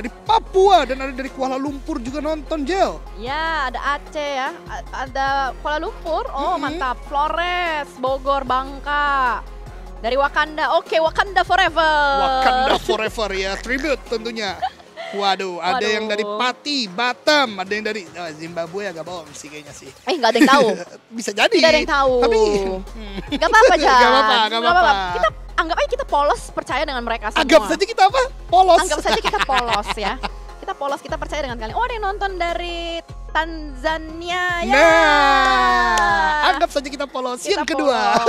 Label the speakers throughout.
Speaker 1: dari Papua dan ada dari Kuala Lumpur juga nonton, Jel.
Speaker 2: Ya, ada Aceh ya, ada Kuala Lumpur, oh mantap. Flores, Bogor, Bangka. Dari Wakanda, oke Wakanda Forever.
Speaker 1: Wakanda Forever ya, tribute tentunya. Waduh, ada yang dari Pati, Batam, ada yang dari Zimbabwe agak bohong sih kayaknya sih.
Speaker 2: Nggak ada yang tahu.
Speaker 1: Bisa jadi.
Speaker 2: Tidak ada yang tahu.
Speaker 1: Tapi
Speaker 2: nggak apa-apa, Jan.
Speaker 1: Nggak apa-apa.
Speaker 2: Kita anggap aja kita polos percaya dengan mereka semua.
Speaker 1: Anggap saja kita apa? Polos.
Speaker 2: Anggap saja kita polos ya. Kita polos, kita percaya dengan kalian. Oh, ada yang nonton dari Tanzania ya.
Speaker 1: Nah, anggap saja kita polos. Yang kedua.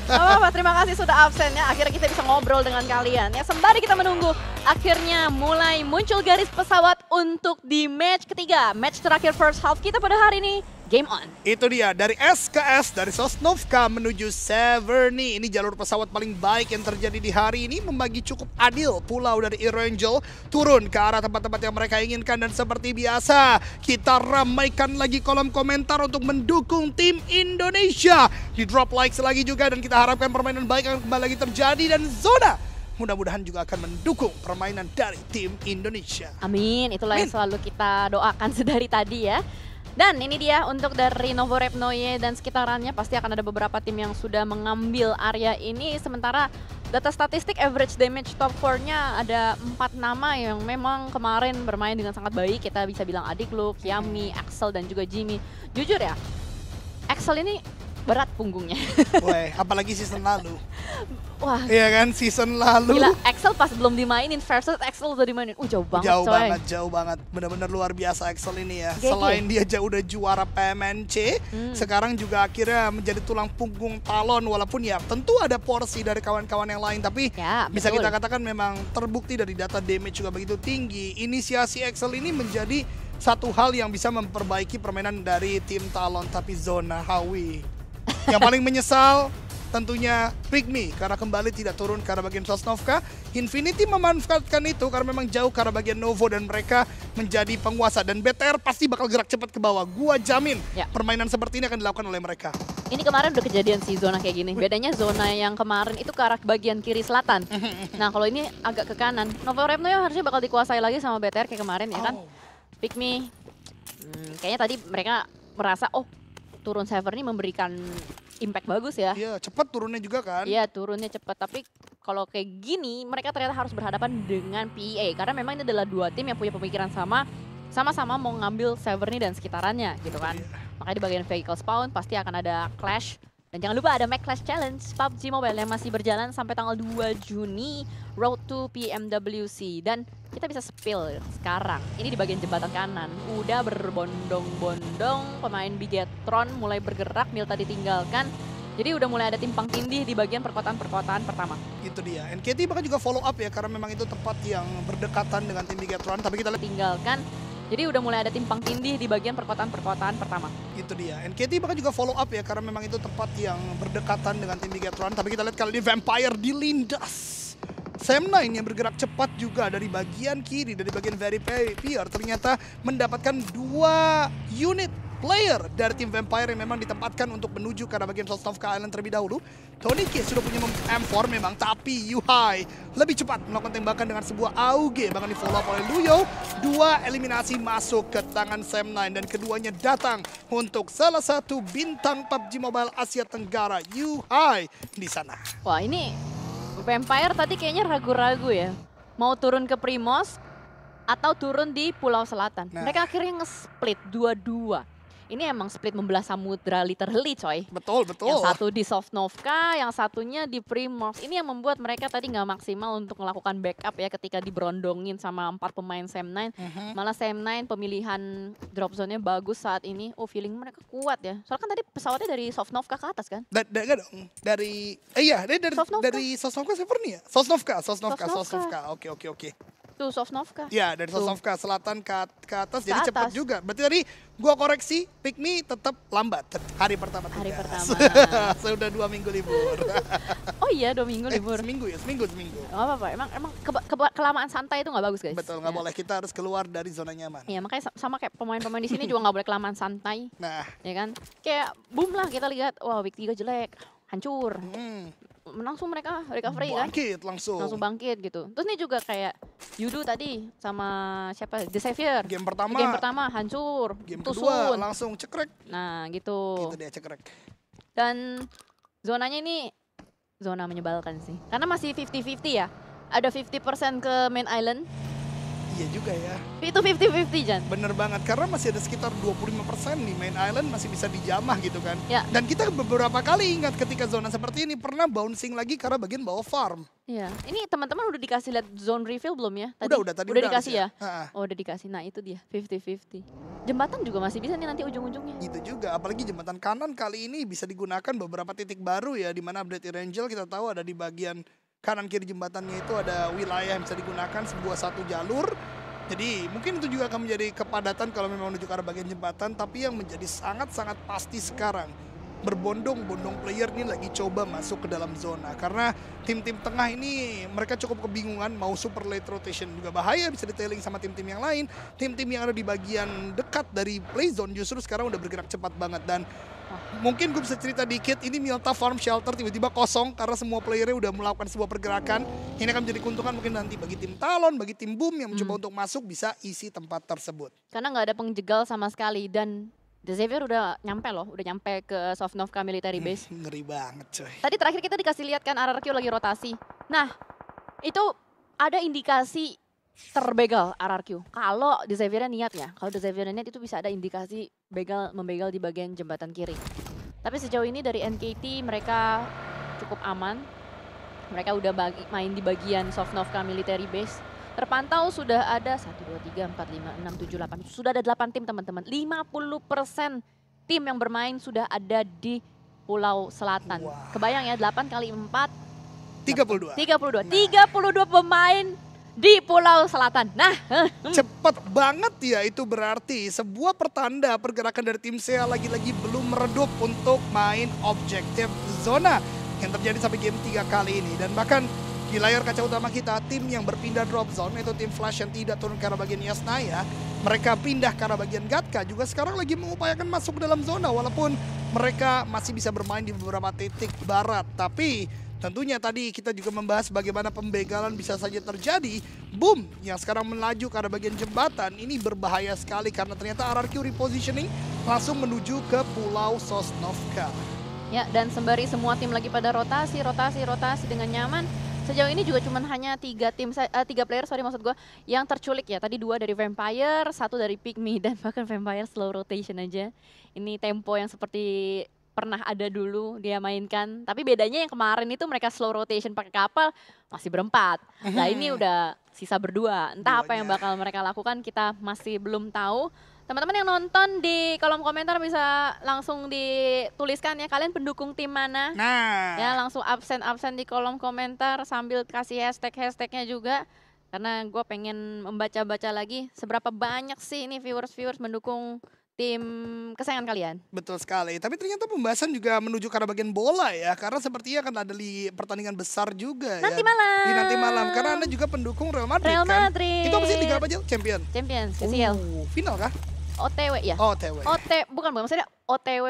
Speaker 2: Apa-apa, terima kasih sudah absen ya. Akhirnya kita bisa ngobrol dengan kalian ya. Sembari kita menunggu, akhirnya mulai muncul garis pesawat untuk di match ketiga. Match terakhir first half kita pada hari ini. Game on.
Speaker 1: Itu dia, dari SKS, dari Sosnovka menuju Severny. Ini jalur pesawat paling baik yang terjadi di hari ini. Membagi cukup adil pulau dari Erangel turun ke arah tempat-tempat yang mereka inginkan. Dan seperti biasa, kita ramaikan lagi kolom komentar untuk mendukung tim Indonesia. Di drop likes lagi juga dan kita harapkan permainan baik akan kembali lagi terjadi. Dan Zona mudah-mudahan juga akan mendukung permainan dari tim Indonesia.
Speaker 2: Amin, itulah yang selalu kita doakan sedari tadi ya. Dan ini dia untuk dari Novorepnoye dan sekitarannya, pasti akan ada beberapa tim yang sudah mengambil area ini. Sementara data statistik average damage top 4-nya ada 4 nama yang memang kemarin bermain dengan sangat baik. Kita bisa bilang Adiklu, Yami, Axel dan juga Jimmy. Jujur ya, Axel ini berat punggungnya.
Speaker 1: Woi, apalagi season lalu.
Speaker 2: Wah,
Speaker 1: iya kan, season lalu.
Speaker 2: gila, Axel pas belum dimainin versus Axel udah dimainin. Jauh banget coy.
Speaker 1: Jauh banget. Benar-benar luar biasa Axel ini ya.
Speaker 2: GG.
Speaker 1: Selain dia udah juara PMNC, sekarang juga akhirnya menjadi tulang punggung Talon. Walaupun ya tentu ada porsi dari kawan-kawan yang lain. Tapi
Speaker 2: Ya,
Speaker 1: bisa
Speaker 2: betul.
Speaker 1: kita katakan memang terbukti dari data damage juga begitu tinggi. Inisiasi Axel ini menjadi satu hal yang bisa memperbaiki permainan dari tim Talon. Tapi Zona Hawi yang paling menyesal tentunya Pygmy karena kembali tidak turun ke arah bagian Sosnovka. Infinity memanfaatkan itu karena memang jauh ke arah bagian Novo dan mereka menjadi penguasa. Dan BTR pasti bakal gerak cepat ke bawah. Gua jamin
Speaker 2: Ya.
Speaker 1: permainan seperti ini akan dilakukan oleh mereka.
Speaker 2: Ini kemarin udah kejadian sih zona kayak gini. Bedanya zona yang kemarin itu ke arah bagian kiri selatan. Nah kalau ini agak ke kanan. Novorepnoye harusnya bakal dikuasai lagi sama BTR kayak kemarin ya kan. Pygmy, kayaknya tadi mereka merasa oh turun Severny memberikan impact bagus ya.
Speaker 1: Iya, cepat turunnya juga kan.
Speaker 2: Iya turunnya cepat, tapi kalau kayak gini mereka ternyata harus berhadapan dengan PEA. Karena memang ini adalah dua tim yang punya pemikiran sama-sama mau ngambil Severny dan sekitarannya gitu kan. Makanya di bagian vehicle spawn pasti akan ada clash. Dan jangan lupa ada Mac Clash Challenge PUBG Mobile yang masih berjalan sampai tanggal 2 Juni Road to PMWC. Dan kita bisa spill sekarang. Ini di bagian jembatan kanan. Udah berbondong-bondong pemain Bigetron mulai bergerak, Milta ditinggalkan. Jadi udah mulai ada timpang tindih di bagian perkotaan-perkotaan pertama.
Speaker 1: Itu dia. NKT bahkan juga follow up ya karena memang itu tempat yang berdekatan dengan tim Bigetron. Tapi kita lihat
Speaker 2: Tinggalkan. Jadi udah mulai ada timpang tindih di bagian perkotaan-perkotaan pertama.
Speaker 1: itu dia. NKT bahkan juga follow up ya karena memang itu tempat yang berdekatan dengan tim Bigetron. Tapi kita lihat kali ini Vampire dilindas. Sam9 yang bergerak cepat juga dari bagian kiri, dari bagian very Pier ternyata mendapatkan 2 unit player dari tim Vampire yang memang ditempatkan untuk menuju ke arah bagian Sosnovka Island terlebih dahulu. Tony K sudah punya M4 memang, tapi Yuhai lebih cepat melakukan tembakan dengan sebuah AUG. Bahkan di follow up oleh Luyo. 2 eliminasi masuk ke tangan Sam9 dan keduanya datang untuk salah satu bintang PUBG Mobile Asia Tenggara, Yuhai di sana.
Speaker 2: Wah ini Vampire tadi kayaknya ragu-ragu ya. Mau turun ke Primos atau turun di Pulau Selatan.
Speaker 1: Nah.
Speaker 2: Mereka akhirnya nge-split dua-dua. Ini emang split membelah samudra literally coy.
Speaker 1: Betul, betul.
Speaker 2: Yang satu di Sosnovka, yang satunya di Primos. Ini yang membuat mereka tadi nggak maksimal untuk melakukan backup ya ketika diberondongin sama 4 pemain Sam9. Malah Sam9 pemilihan drop zone-nya bagus saat ini. Oh feeling mereka kuat ya. Soalnya kan tadi pesawatnya dari Sosnovka ke atas kan?
Speaker 1: Enggak dong. Dari
Speaker 2: Sosnovka.
Speaker 1: dari Sosnovka Severny ya? Sosnovka.
Speaker 2: Sosnovka.
Speaker 1: Oke.
Speaker 2: Tuh Sosnovka.
Speaker 1: Ya, dari
Speaker 2: Tuh.
Speaker 1: Sosnovka selatan ke atas, jadi
Speaker 2: Ke
Speaker 1: cepat
Speaker 2: atas.
Speaker 1: juga. Berarti tadi gua koreksi, Pygmy tetap lambat hari pertama tugas.
Speaker 2: Hari pertama.
Speaker 1: Sudah 2 minggu libur.
Speaker 2: Oh iya 2 minggu libur.
Speaker 1: Seminggu.
Speaker 2: Gak apa-apa, emang kelamaan santai itu nggak bagus guys.
Speaker 1: Betul, nggak boleh. Kita harus keluar dari zona nyaman.
Speaker 2: Iya makanya sama kayak pemain-pemain di sini juga nggak boleh kelamaan santai,
Speaker 1: Nah,
Speaker 2: ya kan? Kayak boom lah kita lihat, wah week 3 jelek, hancur. langsung mereka recovery kan.
Speaker 1: Bangkit langsung.
Speaker 2: Langsung bangkit gitu. Terus nih juga kayak Yudu tadi sama siapa? The Savior.
Speaker 1: Game
Speaker 2: pertama hancur.
Speaker 1: Game
Speaker 2: tusun.
Speaker 1: kedua langsung cekrek.
Speaker 2: Nah gitu.
Speaker 1: Itu dia cekrek.
Speaker 2: Dan zonanya ini zona menyebalkan sih. Karena masih 50-50 ya. Ada 50% ke main island.
Speaker 1: Iya juga ya.
Speaker 2: Itu 50-50 Jan.
Speaker 1: Bener banget, karena masih ada sekitar 25% nih main island masih bisa dijamah gitu kan.
Speaker 2: Ya.
Speaker 1: Dan kita beberapa kali ingat ketika zona seperti ini pernah bouncing lagi karena bagian bawah farm.
Speaker 2: Iya. Ini teman-teman udah dikasih lihat zone reveal belum ya?
Speaker 1: Tadi
Speaker 2: udah dikasih ya?
Speaker 1: Ha-ha.
Speaker 2: Oh udah dikasih. Nah itu dia 50-50. Jembatan juga masih bisa nih nanti ujung-ujungnya.
Speaker 1: Gitu juga, apalagi jembatan kanan kali ini bisa digunakan beberapa titik baru ya, di mana update Erangel kita tahu ada di bagian kanan kiri jembatannya itu ada wilayah yang bisa digunakan sebuah satu jalur. Jadi mungkin itu juga akan menjadi kepadatan kalau memang menuju ke arah bagian jembatan, tapi yang menjadi sangat-sangat pasti sekarang berbondong-bondong player ini lagi coba masuk ke dalam zona, karena tim-tim tengah ini mereka cukup kebingungan mau super late rotation juga bahaya, bisa detailing sama tim-tim yang lain. Tim-tim yang ada di bagian dekat dari play zone justru sekarang udah bergerak cepat banget. Dan mungkin gue bisa cerita dikit, ini Milta Farm Shelter tiba-tiba kosong karena semua playernya udah melakukan sebuah pergerakan. Ini akan menjadi keuntungan mungkin nanti bagi tim Talon, bagi tim Boom yang mencoba untuk masuk bisa isi tempat tersebut.
Speaker 2: Karena nggak ada pengjegal sama sekali dan The Xavier udah nyampe ke Sovnovka Military Base.
Speaker 1: Ngeri banget coy.
Speaker 2: Tadi terakhir kita dikasih lihat kan RRQ lagi rotasi. Nah, itu ada indikasi terbegal RRQ. Kalau The Xavier niat ya, kalau The Xavier niat itu bisa ada indikasi membegal di bagian jembatan kiri. Tapi sejauh ini dari NKT mereka cukup aman. Mereka udah main di bagian Sovnovka Military Base. Terpantau sudah ada 1, 2, 3, 4, 5, 6, 7, 8. Sudah ada 8 tim teman-teman. 50% tim yang bermain sudah ada di Pulau Selatan.
Speaker 1: Wow.
Speaker 2: Kebayang ya 8 kali 4.
Speaker 1: 32.
Speaker 2: 32. 32 pemain di Pulau Selatan. Nah.
Speaker 1: Cepet banget ya, itu berarti sebuah pertanda pergerakan dari tim SEA lagi-lagi belum meredup untuk main objektif zona yang terjadi sampai game 3 kali ini. Dan bahkan di layar kaca utama kita, tim yang berpindah drop zone, yaitu tim Flash yang tidak turun ke arah bagian Yasnaya, mereka pindah ke arah bagian Gatka juga sekarang lagi mengupayakan masuk ke dalam zona, walaupun mereka masih bisa bermain di beberapa titik barat. Tapi tentunya tadi kita juga membahas bagaimana pembegalan bisa saja terjadi. Boom yang sekarang melaju ke arah bagian jembatan ini berbahaya sekali karena ternyata RRQ repositioning langsung menuju ke Pulau Sosnovka.
Speaker 2: Ya, dan sembari semua tim lagi pada rotasi dengan nyaman. Sejauh ini juga cuma hanya 3 player maksud gue yang terculik ya. Tadi 2 dari Vampire, 1 dari Pygmy, dan bahkan Vampire slow rotation aja. Ini tempo yang seperti pernah ada dulu dia mainkan. Tapi bedanya yang kemarin itu mereka slow rotation pakai kapal masih berempat. Nah ini udah sisa berdua. Entah apa yang bakal mereka lakukan kita masih belum tahu. Teman-teman yang nonton di kolom komentar bisa langsung dituliskan ya kalian pendukung tim mana.
Speaker 1: Nah,
Speaker 2: ya langsung absen di kolom komentar sambil kasih hashtagnya juga. Karena gue pengen membaca-baca lagi seberapa banyak sih ini viewers mendukung tim kesayangan kalian.
Speaker 1: Betul sekali, tapi ternyata pembahasan juga menuju ke arah bagian bola ya. Karena sepertinya akan ada pertandingan besar juga
Speaker 2: nanti
Speaker 1: ya.
Speaker 2: malam.
Speaker 1: Di nanti malam, karena Anda juga pendukung Real Madrid
Speaker 2: Real
Speaker 1: kan.
Speaker 2: Madrid.
Speaker 1: Itu apa sih, liga apa aja? Champions,
Speaker 2: CCL.
Speaker 1: Final kah?
Speaker 2: OTW ya?
Speaker 1: OTW.
Speaker 2: Bukan, maksudnya OTW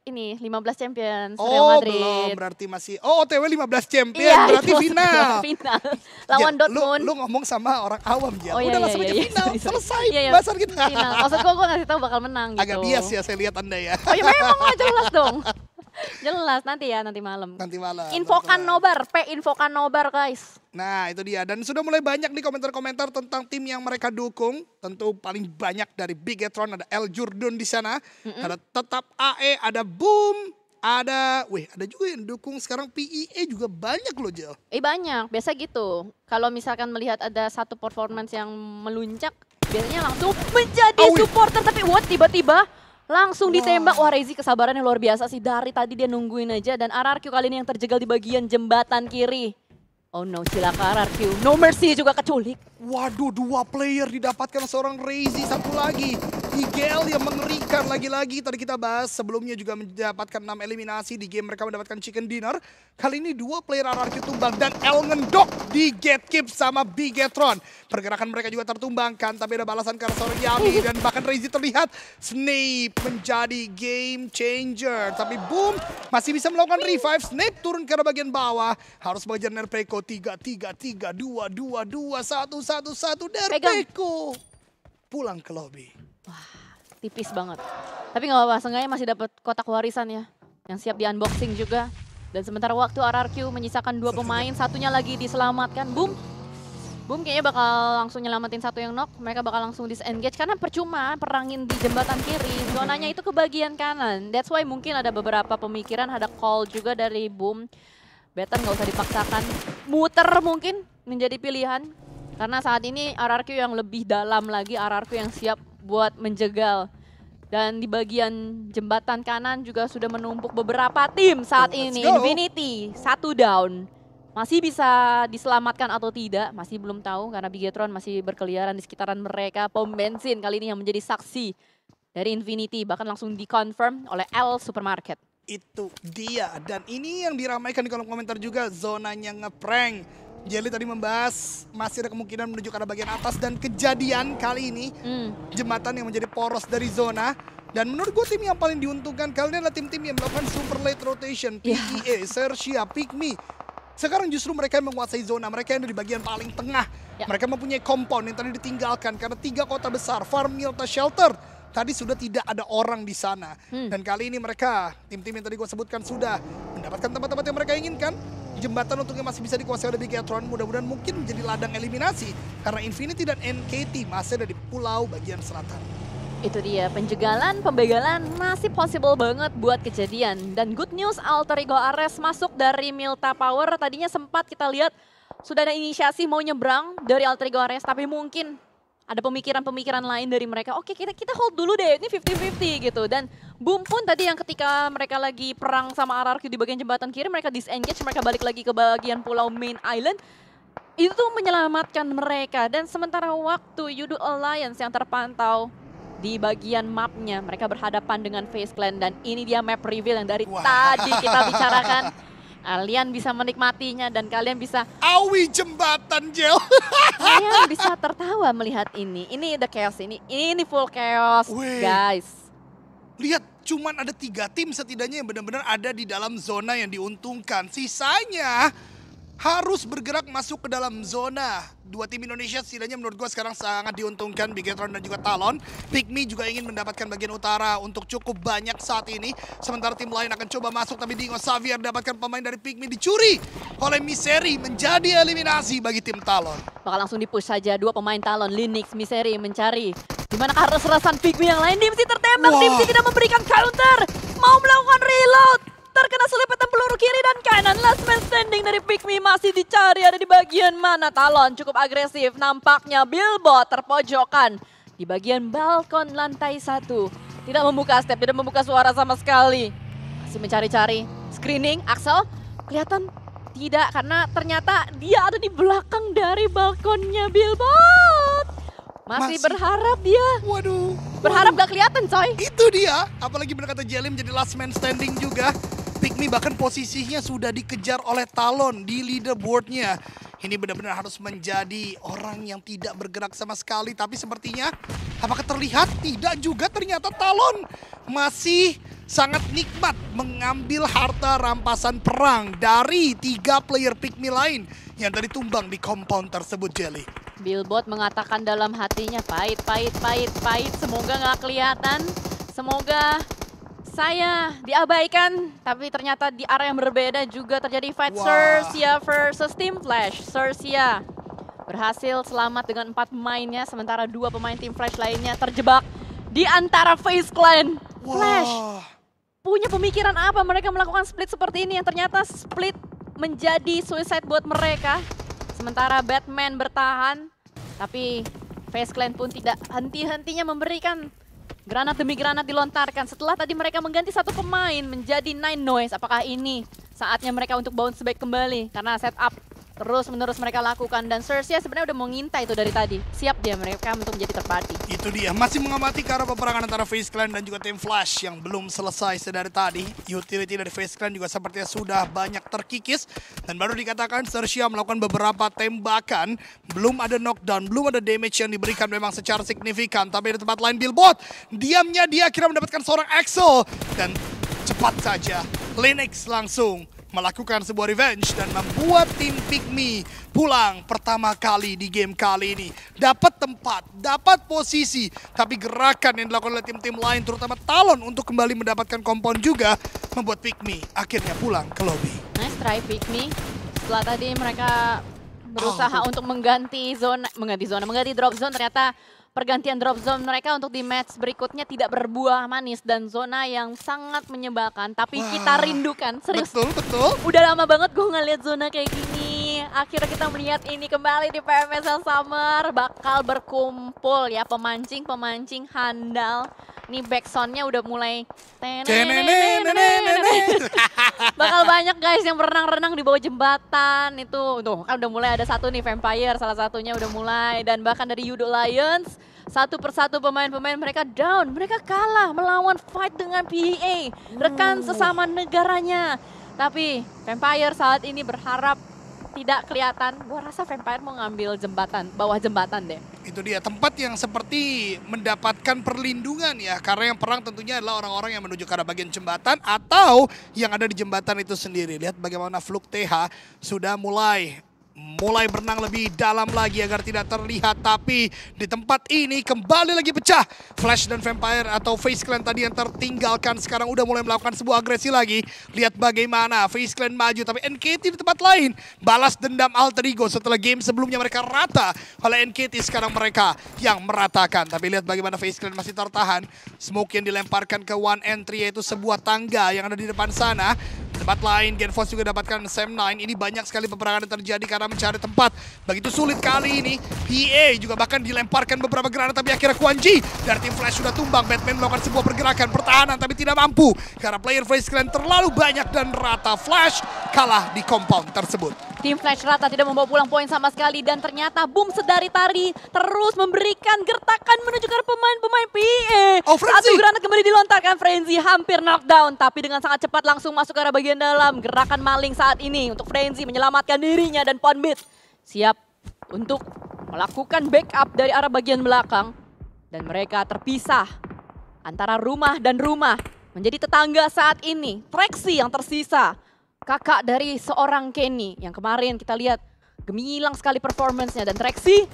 Speaker 2: ini 15 Champions Real Madrid.
Speaker 1: Belum, berarti masih. OTW 15 Champions,
Speaker 2: iya,
Speaker 1: berarti final.
Speaker 2: Final. Lawan Dortmund.
Speaker 1: Lu ngomong sama orang awam ya.
Speaker 2: Oh,
Speaker 1: udah langsung aja final,
Speaker 2: sorry.
Speaker 1: selesai
Speaker 2: iya,
Speaker 1: bahasan kita.
Speaker 2: Final. Maksud gue ngasih tahu bakal menang gitu.
Speaker 1: Agak bias ya saya lihat Anda ya.
Speaker 2: Oh ya memang lah, jelas dong. Jelas nanti malam.
Speaker 1: Nanti malam.
Speaker 2: Infokan nobar, infokan nobar guys.
Speaker 1: Nah itu dia, dan sudah mulai banyak nih komentar-komentar tentang tim yang mereka dukung. Tentu paling banyak dari Bigetron, ada El Jurdun di sana, ada tetap AE, ada Boom, ada juga yang dukung sekarang PEA juga banyak loh Jel.
Speaker 2: Banyak, biasa gitu. Kalau misalkan melihat ada satu performance yang meluncak, biasanya langsung menjadi supporter. Tapi tiba-tiba langsung ditembak. Wah Rezi kesabarannya luar biasa sih. Dari tadi dia nungguin aja. Dan RRQ kali ini yang terjegal di bagian jembatan kiri. Oh no, cilaka RRQ. No Mercy juga keculik.
Speaker 1: Waduh, 2 player didapatkan seorang Rezi, satu lagi IGL yang mengerikan lagi-lagi. Tadi kita bahas sebelumnya juga mendapatkan 6 eliminasi di game mereka mendapatkan chicken dinner. Kali ini 2 player RRQ tumbang dan El ngendok di gatekeep sama Bigetron. Pergerakan mereka juga tertumbangkan, tapi ada balasan karena seorang Yami dan bahkan Reizi terlihat Snape menjadi game changer. Tapi boom, masih bisa melakukan revive. Snape turun ke bagian bawah, harus mengejar Nerpeko 3-3-3, 2-2-2, 1-1-1 Nerpeko pulang ke lobby.
Speaker 2: Wah, tipis banget. Tapi nggak apa-apa, seenggaknya masih dapat kotak warisan ya. Yang siap di unboxing juga. Dan sementara waktu RRQ menyisakan 2 pemain, satunya lagi diselamatkan. Boom. Boom kayaknya bakal langsung nyelamatin satu yang knock. Mereka bakal langsung disengage karena percuma perangin di jembatan kiri. Zonanya itu ke bagian kanan. That's why mungkin ada beberapa pemikiran, ada call juga dari Boom. Better nggak usah dipaksakan. Muter mungkin menjadi pilihan. Karena saat ini RRQ yang lebih dalam lagi, RRQ yang siap buat menjegal. Dan di bagian jembatan kanan juga sudah menumpuk beberapa tim saat ini. Infinity, 1 down. Masih bisa diselamatkan atau tidak, masih belum tahu karena Bigetron masih berkeliaran di sekitaran mereka. Pom bensin kali ini yang menjadi saksi dari Infinity, bahkan langsung dikonfirm oleh L Supermarket.
Speaker 1: Itu dia, dan ini yang diramaikan di kolom komentar juga, zonanya ngeprank. Jelly tadi membahas masih ada kemungkinan menuju ke arah bagian atas dan kejadian kali ini jembatan yang menjadi poros dari zona. Dan menurut gue tim yang paling diuntungkan kali ini adalah tim-tim yang melakukan super late rotation. PGA, Sersia, Pygmy. Sekarang justru mereka yang menguasai zona, mereka yang ada di bagian paling tengah. Mereka mempunyai compound yang tadi ditinggalkan karena 3 kota besar, Farm, Milta, Shelter. Tadi sudah tidak ada orang di sana. Dan kali ini mereka, tim-tim yang tadi gue sebutkan sudah mendapatkan tempat-tempat yang mereka inginkan. Jembatan untungnya masih bisa dikuasai oleh Bigetron, mudah-mudahan mungkin menjadi ladang eliminasi. Karena Infinity dan NKT masih ada di pulau bagian selatan.
Speaker 2: Itu dia, penjegalan, pembegalan masih possible banget buat kejadian. Dan good news, Alter Ego Ares masuk dari Milta Power. Tadinya sempat kita lihat sudah ada inisiasi mau nyebrang dari Alter Ego Ares, tapi mungkin ada pemikiran-pemikiran lain dari mereka. Oke, kita hold dulu deh, ini 50-50 gitu. Dan Boom pun tadi yang ketika mereka lagi perang sama RRQ di bagian jembatan kiri, mereka disengage, mereka balik lagi ke bagian pulau main island. Itu tuh menyelamatkan mereka. Dan sementara waktu Yudu Alliance yang terpantau di bagian mapnya, mereka berhadapan dengan FaZe Clan. Dan ini dia map reveal yang dari tadi kita bicarakan. Kalian bisa menikmatinya dan kalian bisa
Speaker 1: awi jembatan, Jel.
Speaker 2: Kalian bisa tertawa melihat ini. Ini the chaos ini full chaos, guys.
Speaker 1: Lihat, cuman ada 3 tim setidaknya yang benar-benar ada di dalam zona yang diuntungkan. Sisanya harus bergerak masuk ke dalam zona. 2 tim Indonesia setidaknya menurut gue sekarang sangat diuntungkan, Bigetron dan juga Talon. Pygmy juga ingin mendapatkan bagian utara untuk cukup banyak saat ini. Sementara tim lain akan coba masuk, tapi Dingo Xavier dapatkan pemain dari Pygmy dicuri oleh Misery, menjadi eliminasi bagi tim Talon.
Speaker 2: Bakal langsung dipush saja 2 pemain Talon, Linux, Misery mencari dimana keras-kerasan Pygmy yang lain. Dimsy tertembak, Dimsy tidak memberikan counter, mau melakukan reload. Terkena selipetan peluru kiri dan kanan. Last man standing dari Pygmy masih dicari, ada di bagian mana. Talon cukup agresif, nampaknya Billbot terpojokan di bagian balkon lantai 1. Tidak membuka step, tidak membuka suara sama sekali. Masih mencari-cari. Screening, Axel kelihatan tidak, karena ternyata dia ada di belakang dari balkonnya Billbot. Masih berharap dia.
Speaker 1: Waduh.
Speaker 2: Berharap gak kelihatan, coy.
Speaker 1: Itu dia, apalagi benar kata Jelly menjadi last man standing juga. Pygmy bahkan posisinya sudah dikejar oleh Talon di leaderboardnya. Ini benar-benar harus menjadi orang yang tidak bergerak sama sekali. Tapi sepertinya, apakah terlihat? Tidak juga, ternyata Talon masih sangat nikmat mengambil harta rampasan perang dari 3 player Pygmy lain yang tadi tumbang di compound tersebut, Jelly.
Speaker 2: Billbot mengatakan dalam hatinya, pahit. Semoga nggak kelihatan. Semoga saya diabaikan, tapi ternyata di area yang berbeda juga terjadi fight. Sersia versus Team Flash. Sersia berhasil selamat dengan 4 pemainnya, sementara 2 pemain Team Flash lainnya terjebak di antara FaZe Clan. Flash punya pemikiran apa mereka melakukan split seperti ini, yang ternyata split menjadi suicide buat mereka. Sementara Batman bertahan, tapi FaZe Clan pun tidak henti-hentinya memberikan granat demi granat dilontarkan. Setelah tadi mereka mengganti 1 pemain menjadi Nine Noise. Apakah ini saatnya mereka untuk bounce back kembali? Karena setup terus-menerus mereka lakukan. Dan Cercia sebenarnya udah mau ngintai itu dari tadi. Siap dia mereka untuk menjadi terpati.
Speaker 1: Itu dia, masih mengamati ke arah peperangan antara FaZe Clan dan juga tim Flash yang belum selesai sedari tadi. Utility dari FaZe Clan juga sepertinya sudah banyak terkikis. Dan baru dikatakan Cercia melakukan beberapa tembakan. Belum ada knockdown, belum ada damage yang diberikan memang secara signifikan. Tapi di tempat lain Billbot, diamnya dia akhirnya mendapatkan seorang Axel. Dan cepat saja, Linux langsung melakukan sebuah revenge dan membuat tim Pygmy pulang pertama kali di game kali ini. Dapat tempat, dapat posisi, tapi gerakan yang dilakukan oleh tim-tim lain terutama Talon untuk kembali mendapatkan kompon juga membuat Pygmy akhirnya pulang ke lobby.
Speaker 2: Nice try Pygmy. Setelah tadi mereka berusaha untuk mengganti drop zone, ternyata pergantian drop zone mereka untuk di match berikutnya tidak berbuah manis dan zona yang sangat menyebalkan. Tapi kita rindukan, serius.
Speaker 1: Betul.
Speaker 2: Udah lama banget gue ngeliat zona kayak gini. Akhirnya kita melihat ini kembali di PMSL Summer. Bakal berkumpul ya pemancing handal. Nih backsoundnya udah mulai bakal banyak guys yang berenang-renang di bawah jembatan itu. Tuh kan udah mulai ada satu nih Vampire, salah satunya udah mulai. Dan bahkan dari Yudo Lions, satu persatu pemain-pemain mereka down. Mereka kalah melawan fight dengan PEA, rekan sesama negaranya. Tapi Vampire saat ini berharap tidak kelihatan. Gua rasa Vampire mau ngambil jembatan, bawah jembatan deh.
Speaker 1: Itu dia, tempat yang seperti mendapatkan perlindungan ya. Karena yang perang tentunya adalah orang-orang yang menuju ke arah bagian jembatan atau yang ada di jembatan itu sendiri. Lihat bagaimana Fluke TH sudah mulai berenang lebih dalam lagi agar tidak terlihat. Tapi di tempat ini kembali lagi pecah. Flash dan Vampire atau FaZe Clan tadi yang tertinggalkan sekarang udah mulai melakukan sebuah agresi lagi. Lihat bagaimana FaZe Clan maju, tapi NKT di tempat lain balas dendam Alter Ego setelah game sebelumnya mereka rata oleh NKT. Sekarang mereka yang meratakan. Tapi lihat bagaimana FaZe Clan masih tertahan. Smoke yang dilemparkan ke one entry, yaitu sebuah tangga yang ada di depan sana. Tempat lain, Genforce juga dapatkan Sam9. Ini banyak sekali peperangan yang terjadi karena mencari tempat. Begitu sulit kali ini. PA juga bahkan dilemparkan beberapa granat, tapi akhirnya Quan Ji dari tim Flash sudah tumbang. Batman melakukan sebuah pergerakan pertahanan, tapi tidak mampu. Karena player FaZe Clan terlalu banyak dan rata. Flash kalah di compound tersebut.
Speaker 2: Tim Flash rata tidak membawa pulang poin sama sekali. Dan ternyata Boom sedari tari terus memberikan gertakan menuju ke pemain-pemain PA.
Speaker 1: Oh, Frenzy!
Speaker 2: Satu granat kembali dilontarkan, Frenzy hampir knockdown. Tapi dengan sangat cepat langsung masuk ke arah bagian dalam. Gerakan maling saat ini untuk Frenzy menyelamatkan dirinya dan Ponbit siap untuk melakukan backup dari arah bagian belakang. Dan mereka terpisah antara rumah dan rumah menjadi tetangga saat ini. Trexy yang tersisa, kakak dari seorang Kenny yang kemarin kita lihat gemilang sekali performance-nya. Dan Trexy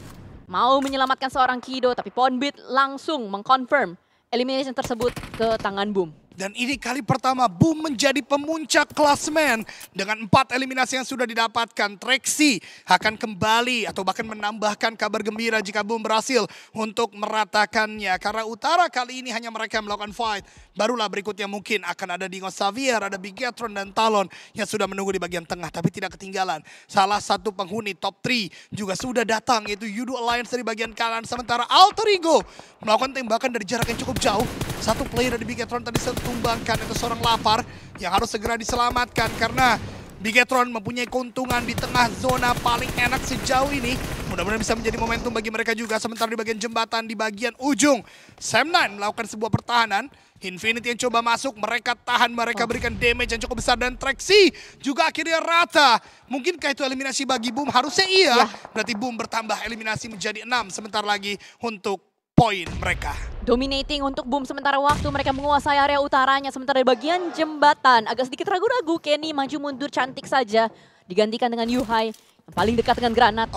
Speaker 2: mau menyelamatkan seorang Kido, tapi Ponbit langsung mengconfirm elimination tersebut ke tangan Boom.
Speaker 1: Dan ini kali pertama Boom menjadi pemuncak klasemen dengan 4 eliminasi yang sudah didapatkan. Trexy akan kembali atau bahkan menambahkan kabar gembira jika Boom berhasil untuk meratakannya. Karena utara kali ini hanya mereka yang melakukan fight. Barulah berikutnya mungkin akan ada Dingo Xavier, ada Bigetron dan Talon yang sudah menunggu di bagian tengah. Tapi tidak ketinggalan, salah satu penghuni top 3 juga sudah datang, yaitu Yudo Alliance dari bagian kanan. Sementara Alter Ego melakukan tembakan dari jarak yang cukup jauh. Satu player dari Bigetron tadi tumbangkan, itu seorang lapar yang harus segera diselamatkan karena Bigetron mempunyai keuntungan di tengah zona paling enak sejauh ini. Mudah-mudahan bisa menjadi momentum bagi mereka juga. Sementara di bagian jembatan di bagian ujung, Sam9 melakukan sebuah pertahanan. Infinity yang coba masuk, mereka tahan, mereka berikan damage yang cukup besar. Dan Trexy juga akhirnya rata. Mungkinkah itu eliminasi bagi Boom? Harusnya iya. Berarti Boom bertambah eliminasi menjadi 6 sebentar lagi untuk poin mereka.
Speaker 2: Dominating untuk Boom sementara waktu mereka menguasai area utaranya. Sementara di bagian jembatan agak sedikit ragu-ragu. Kenny maju mundur cantik saja. Digantikan dengan Yuhai yang paling dekat dengan granat.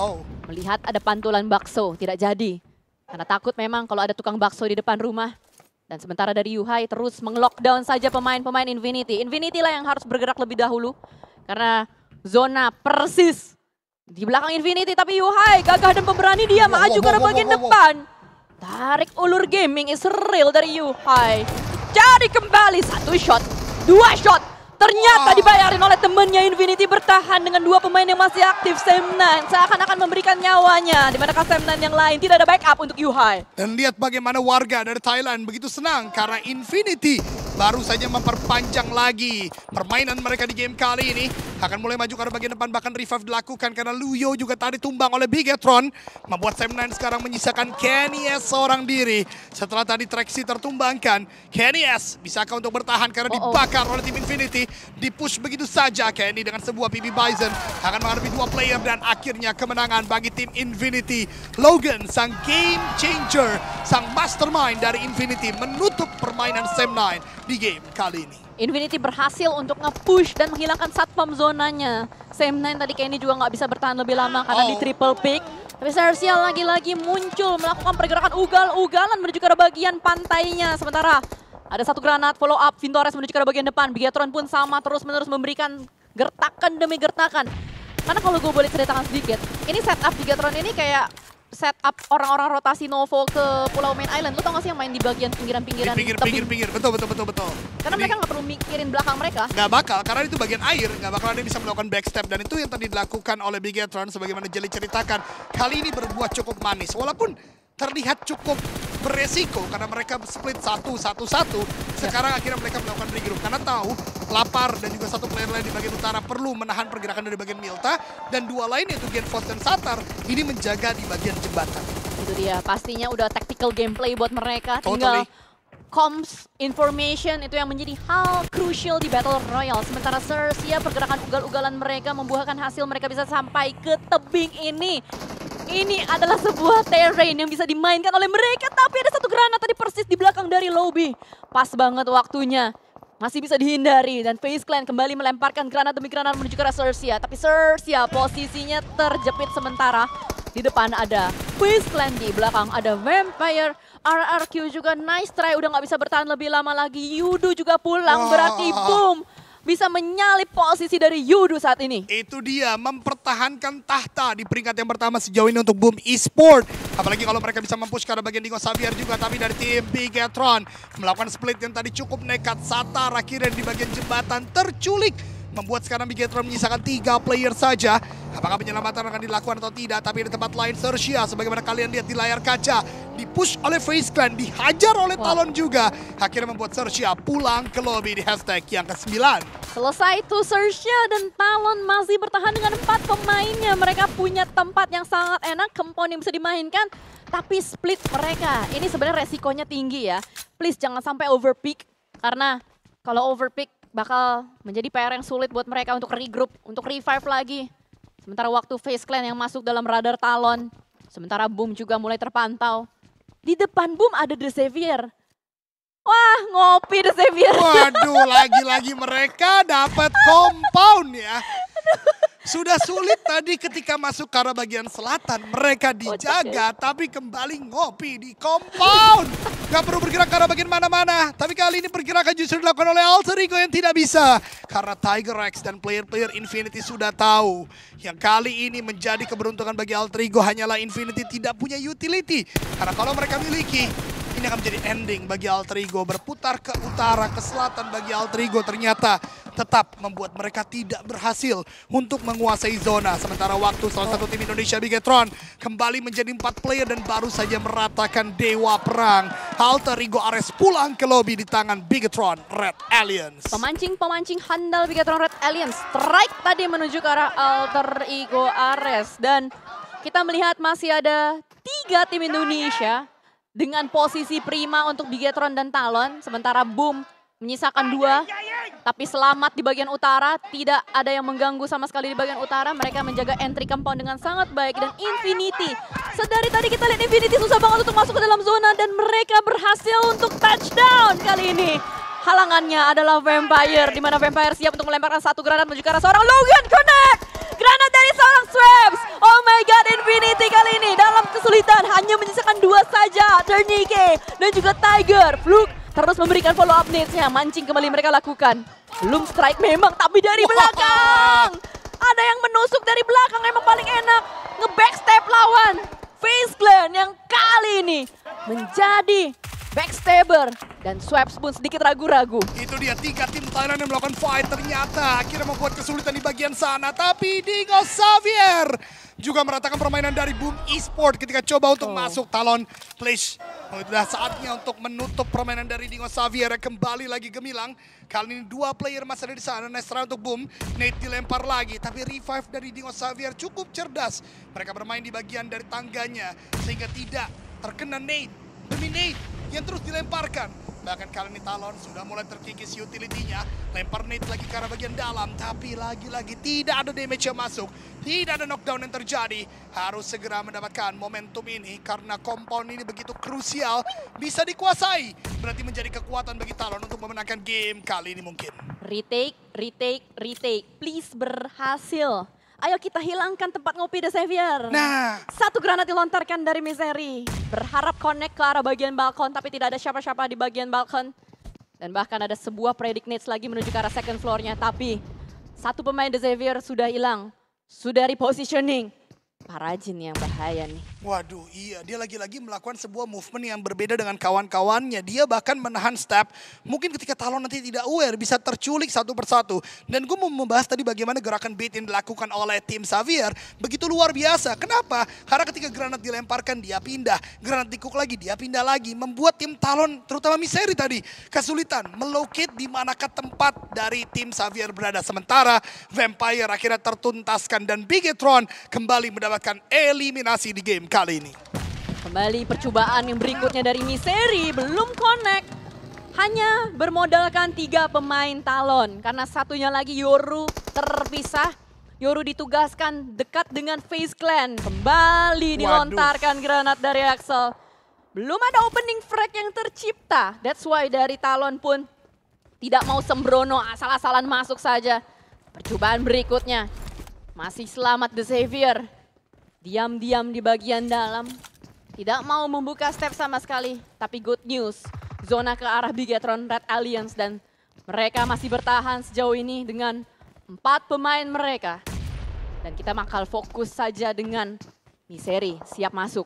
Speaker 2: Melihat ada pantulan bakso, tidak jadi. Karena takut memang kalau ada tukang bakso di depan rumah. Dan sementara dari Yuhai terus meng-lockdown saja pemain-pemain Infinity. Infinity lah yang harus bergerak lebih dahulu. Karena zona persis di belakang Infinity. Tapi Yuhai gagah dan pemberani, dia maju ke bagian depan. Tarik ulur gaming is real dari Yuhai. Cari kembali, 1 shot, 2 shot. Ternyata dibayarin oleh temennya. Infinity bertahan dengan 2 pemain yang masih aktif. Sam9 seakan-akan memberikan nyawanya. Dimanakah Sam9 yang lain tidak ada backup untuk Yuhai.
Speaker 1: Dan lihat bagaimana warga dari Thailand begitu senang karena Infinity baru saja memperpanjang lagi permainan mereka di game kali ini. Akan mulai maju ke arah bagian depan, bahkan revive dilakukan karena Luyo juga tadi tumbang oleh Bigetron. Membuat Sam9 sekarang menyisakan Kenny S seorang diri. Setelah tadi Trexy tertumbangkan, Kenny S bisakah untuk bertahan karena dibakar oleh tim Infinity. Dipush begitu saja Kenny dengan sebuah PB Bison. Akan menghadapi 2 player dan akhirnya kemenangan bagi tim Infinity. Logan, sang game changer, sang mastermind dari Infinity, menutup permainan Sam9 di game kali ini.
Speaker 2: Infinity berhasil untuk nge-push dan menghilangkan satpam zonanya. Sam9 tadi Kenny juga nggak bisa bertahan lebih lama karena di triple pick. Tapi Sersia lagi-lagi muncul melakukan pergerakan ugal-ugalan menuju ke arah bagian pantainya. Sementara ada satu granat follow up, Vintores menuju ke arah bagian depan. Bigetron pun sama terus-menerus memberikan gertakan demi gertakan. Karena kalau gue boleh ceritakan sedikit, ini setup Bigetron ini kayak setup orang-orang rotasi Novo ke Pulau Main Island. Lo tau gak sih yang main di bagian pinggiran-pinggiran tebing?
Speaker 1: Pinggir, betul.
Speaker 2: Karena mereka nggak perlu mikirin belakang mereka.
Speaker 1: Nggak bakal, karena itu bagian air, nggak bakal ada yang bisa melakukan backstep. Dan itu yang tadi dilakukan oleh Bigetron, sebagaimana Jelly ceritakan. Kali ini berbuah cukup manis, walaupun terlihat cukup beresiko karena mereka split 1-1-1. Sekarang akhirnya mereka melakukan regroup karena tahu Lapar dan juga satu player lain di bagian utara perlu menahan pergerakan dari bagian Milta, dan 2 lain yaitu Genfos dan Satar ini menjaga di bagian jembatan.
Speaker 2: Itu dia, pastinya udah tactical gameplay buat mereka. Tinggal comms, information itu yang menjadi hal crucial di Battle Royale. Sementara Sersia pergerakan ugal-ugalan mereka membuahkan hasil, mereka bisa sampai ke tebing ini. Ini adalah sebuah terrain yang bisa dimainkan oleh mereka, tapi ada satu granat tadi persis di belakang dari lobby. Pas banget waktunya. Masih bisa dihindari dan FaZe Clan kembali melemparkan granat demi granat menuju ke arah Sersia. Tapi Sersia posisinya terjepit sementara. Di depan ada FaZe Clan, di belakang ada Vampire. RRQ juga nice try, udah nggak bisa bertahan lebih lama lagi. Yudu juga pulang, berarti boom. Bisa menyalip posisi dari Yudu saat ini.
Speaker 1: Itu dia, mempertahankan tahta di peringkat yang pertama sejauh ini untuk Boom Esport. Apalagi kalau mereka bisa mempush ke arah bagian Dingo Xavier juga. Tapi dari tim Bigetron melakukan split yang tadi cukup nekat. Satar akhirnya di bagian jembatan terculik. Membuat sekarang Bigetron menyisakan 3 player saja. Apakah penyelamatan akan dilakukan atau tidak? Tapi di tempat lain Sersia, sebagaimana kalian lihat di layar kaca, dipush oleh FaZe Clan, dihajar oleh Talon juga. Akhirnya membuat Sersia pulang ke lobby di hashtag yang ke-9.
Speaker 2: Selesai tuh Sersia dan Talon masih bertahan dengan 4 pemainnya. Mereka punya tempat yang sangat enak, compound yang bisa dimainkan. Tapi split mereka, ini sebenarnya resikonya tinggi ya. Please jangan sampai overpick, karena kalau overpick bakal menjadi PR yang sulit buat mereka untuk regroup, untuk revive lagi. Sementara waktu FaZe Clan yang masuk dalam radar Talon. Sementara Boom juga mulai terpantau. Di depan Boom ada The Xavier. Wah, ngopi The Xavier.
Speaker 1: Waduh, lagi-lagi mereka dapat compound ya. Sudah sulit tadi ketika masuk ke arah bagian selatan. Mereka dijaga tapi kembali ngopi di compound. Gak perlu bergerak ke arah bagian mana-mana. Tapi kali ini pergerakan justru dilakukan oleh Alter Ego yang tidak bisa. Karena Tiger X dan player-player Infinity sudah tahu. Yang kali ini menjadi keberuntungan bagi Alter Ego hanyalah Infinity tidak punya utility. Karena kalau mereka miliki, ini akan menjadi ending bagi Alter Ego. Berputar ke utara, ke selatan bagi Alter Ego ternyata tetap membuat mereka tidak berhasil untuk menguasai zona. Sementara waktu salah satu tim Indonesia Bigetron kembali menjadi 4 player dan baru saja meratakan Dewa Perang. Alter Ego Ares pulang ke lobby di tangan Bigetron Red Alliance.
Speaker 2: Pemancing handal Bigetron Red Alliance. Strike tadi menuju ke arah Alter Ego Ares. Dan kita melihat masih ada 3 tim Indonesia dengan posisi prima untuk Bigetron dan Talon. Sementara Boom menyisakan 2, tapi selamat di bagian utara. Tidak ada yang mengganggu sama sekali di bagian utara. Mereka menjaga entry compound dengan sangat baik. Dan Infinity, sedari tadi kita lihat Infinity susah banget untuk masuk ke dalam zona. Dan mereka berhasil untuk touchdown kali ini. Halangannya adalah Vampire, di mana Vampire siap untuk melemparkan 1 granat menuju ke arah seorang Logan. Connect! Granat dari seorang Swaps. Oh my god, Infinity kali ini dalam kesulitan. Hanya menyisakan 2 saja. Turnike dan juga Tiger. Fluke terus memberikan follow up needs-nya. Mancing kembali mereka lakukan. Belum strike memang, tapi dari belakang. Ada yang menusuk dari belakang, emang paling enak. Nge-backstep lawan FaZe Clan yang kali ini menjadi backstabber. Dan Swaps pun sedikit ragu-ragu.
Speaker 1: Itu dia 3 tim Thailand yang melakukan fight. Ternyata akhirnya membuat kesulitan di bagian sana. Tapi Dingo Xavier juga meratakan permainan dari Boom Esport ketika coba untuk masuk. Talon Flash Udah saatnya untuk menutup permainan dari Dingo Xavier. Kembali lagi gemilang. Kali ini 2 player masih ada di sana. Nice try untuk Boom. Nate dilempar lagi. Tapi revive dari Dingo Xavier cukup cerdas. Mereka bermain di bagian dari tangganya. Sehingga tidak terkena Nate. Demi Nate yang terus dilemparkan. Bahkan kali ini Talon sudah mulai terkikis utility-nya. Lempar Nate lagi ke arah bagian dalam. Tapi lagi-lagi tidak ada damage yang masuk. Tidak ada knockdown yang terjadi. Harus segera mendapatkan momentum ini. Karena compound ini begitu krusial. Bisa dikuasai. Berarti menjadi kekuatan bagi Talon untuk memenangkan game kali ini mungkin.
Speaker 2: Retake, retake, retake. Please berhasil. Ayo kita hilangkan tempat ngopi The Xavier.
Speaker 1: Nah.
Speaker 2: Satu granat dilontarkan dari Misery. Berharap connect ke arah bagian balkon, tapi tidak ada siapa-siapa di bagian balkon. Dan bahkan ada sebuah predict nades lagi menuju ke arah second floor-nya. Tapi satu pemain The Xavier sudah hilang. Sudah repositioning. Parajin yang bahaya nih.
Speaker 1: Waduh, iya. Dia lagi-lagi melakukan sebuah movement yang berbeda dengan kawan-kawannya. Dia bahkan menahan step. Mungkin ketika Talon nanti tidak aware, bisa terculik satu persatu. Dan gue mau membahas tadi bagaimana gerakan bait yang dilakukan oleh tim Xavier. Begitu luar biasa. Kenapa? Karena ketika granat dilemparkan, dia pindah. Granat dikuk lagi, dia pindah lagi. Membuat tim Talon, terutama Misery tadi, kesulitan melocate di manakah tempat dari tim Xavier berada. Sementara Vampire akhirnya tertuntaskan dan Bigetron kembali mendapatkan eliminasi di game kali ini.
Speaker 2: Kembali percobaan yang berikutnya dari Misery, belum connect. Hanya bermodalkan 3 pemain Talon. Karena satunya lagi Yoru terpisah. Yoru ditugaskan dekat dengan FaZe Clan. Kembali dilontarkan granat dari Axel. Belum ada opening frag yang tercipta. That's why dari Talon pun tidak mau sembrono, asal-asalan masuk saja. Percobaan berikutnya. Masih selamat The Xavier. Diam-diam di bagian dalam. Tidak mau membuka step sama sekali. Tapi good news. Zona ke arah Bigetron Red Alliance. Dan mereka masih bertahan sejauh ini dengan 4 pemain mereka. Dan kita bakal fokus saja dengan Misery. Siap masuk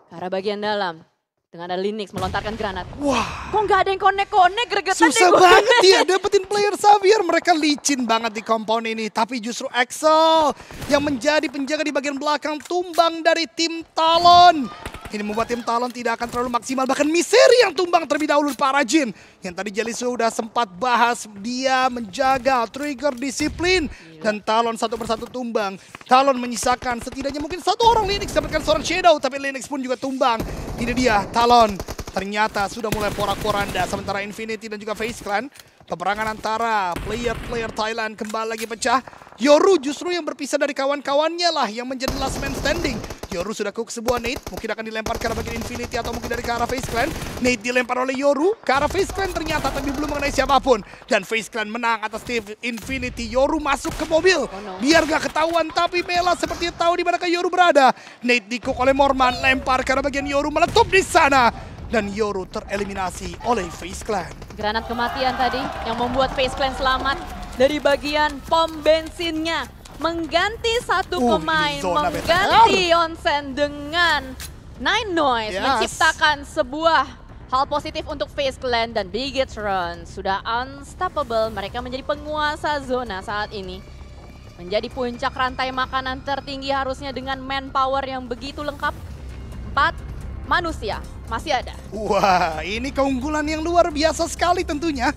Speaker 2: ke arah bagian dalam. Dengan ada Linux melontarkan granat.
Speaker 1: Wah.
Speaker 2: Kok nggak ada yang konek-konek, gregetan
Speaker 1: Susah banget ya dapetin player Xavier. Mereka licin banget di compound ini. Tapi justru Axel yang menjadi penjaga di bagian belakang tumbang dari tim Talon. Ini membuat tim Talon tidak akan terlalu maksimal. Bahkan Misery yang tumbang terlebih dahulu Parajin. Yang tadi Jelisu sudah sempat bahas. Dia menjaga trigger disiplin. Dan Talon satu persatu tumbang. Talon menyisakan setidaknya mungkin 1 orang Linux dapatkan seorang Shadow. Tapi Linux pun juga tumbang. Ini dia Talon. Ternyata sudah mulai porak-poranda. Sementara Infinity dan juga FaZe Clan. Peperangan antara player-player Thailand kembali lagi pecah. Yoru justru yang berpisah dari kawan-kawannya lah yang menjadi last man standing. Yoru sudah cook sebuah nade, mungkin akan dilempar ke arah bagian Infinity atau mungkin dari ke arah FaZe Clan. Nade dilempar oleh Yoru ke arah FaZe Clan ternyata, tapi belum mengenai siapapun. Dan FaZe Clan menang atas tim Infinity. Yoru masuk ke mobil, biar gak ketahuan, tapi Mela sepertinya tahu di manakah Yoru berada. Nade di-cook oleh Morman, lempar ke arah bagian Yoru, meletup di sana. Dan Yoru tereliminasi oleh FaZe Clan.
Speaker 2: Granat kematian tadi yang membuat FaZe Clan selamat dari bagian pom bensinnya. Mengganti satu pemain, mengganti Onsen dengan Nine Noise. Menciptakan sebuah hal positif untuk FaZe Clan dan Bigetron. Sudah unstoppable, mereka menjadi penguasa zona saat ini. Menjadi puncak rantai makanan tertinggi harusnya dengan manpower yang begitu lengkap. 4 manusia masih ada.
Speaker 1: Wah, ini keunggulan yang luar biasa sekali tentunya.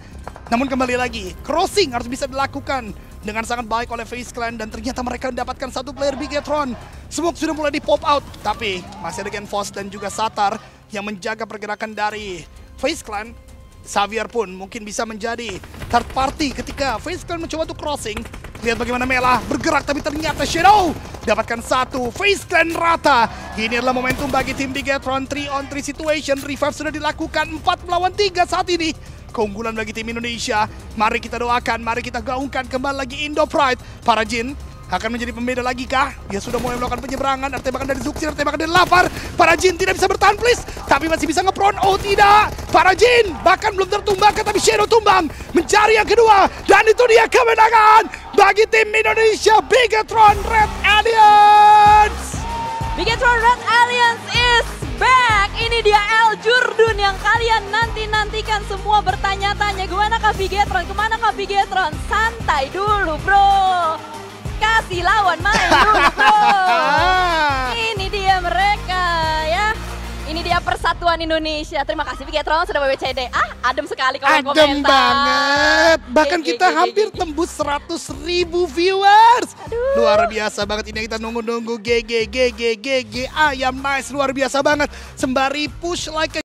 Speaker 1: Namun kembali lagi, crossing harus bisa dilakukan dengan sangat baik oleh FaZe Clan. Dan ternyata mereka mendapatkan 1 player Bigetron. Smoke sudah mulai di pop out, tapi masih ada Genfos dan juga Satar yang menjaga pergerakan dari FaZe Clan. Xavier pun mungkin bisa menjadi third party ketika FaZe Clan mencoba untuk crossing. Lihat bagaimana Mela bergerak, tapi ternyata Shadow dapatkan 1. FaZe Clan rata. Ini adalah momentum bagi tim Bigetron. 3-on-3 situation. Revive sudah dilakukan 4 melawan 3 saat ini. Keunggulan bagi tim Indonesia. Mari kita doakan, mari kita gaungkan kembali lagi Indo Pride. Parajin akan menjadi pembeda lagi kah? Dia sudah mulai melakukan penyeberangan. Ada tembakan dari Zuxir, ada tembakan dari Lavar. Parajin tidak bisa bertahan please, tapi masih bisa nge-prone. Oh tidak, Parajin bahkan belum tertumbangkan, tapi Shadow tumbang. Mencari yang kedua, dan itu dia kemenangan bagi tim Indonesia. Bigetron Red Alliance.
Speaker 2: Bigetron Red Alliance is back. Ini dia El Jurdun yang kalian nanti-nantikan semua bertanya-tanya. Kemanakah Bigetron? Kemanakah Bigetron? Santai dulu bro. Kasih lawan main dulu bro. Ini dia mereka ya. Ini dia Persatuan Indonesia. Terima kasih Bigetron sudah WWCD. Adem sekali kalau komentar.
Speaker 1: Adem banget. Bahkan kita hampir tembus 100.000 viewers.
Speaker 2: Aduh.
Speaker 1: Luar biasa banget ini yang kita nunggu-nunggu. GG ayam nice luar biasa banget. Sembari push like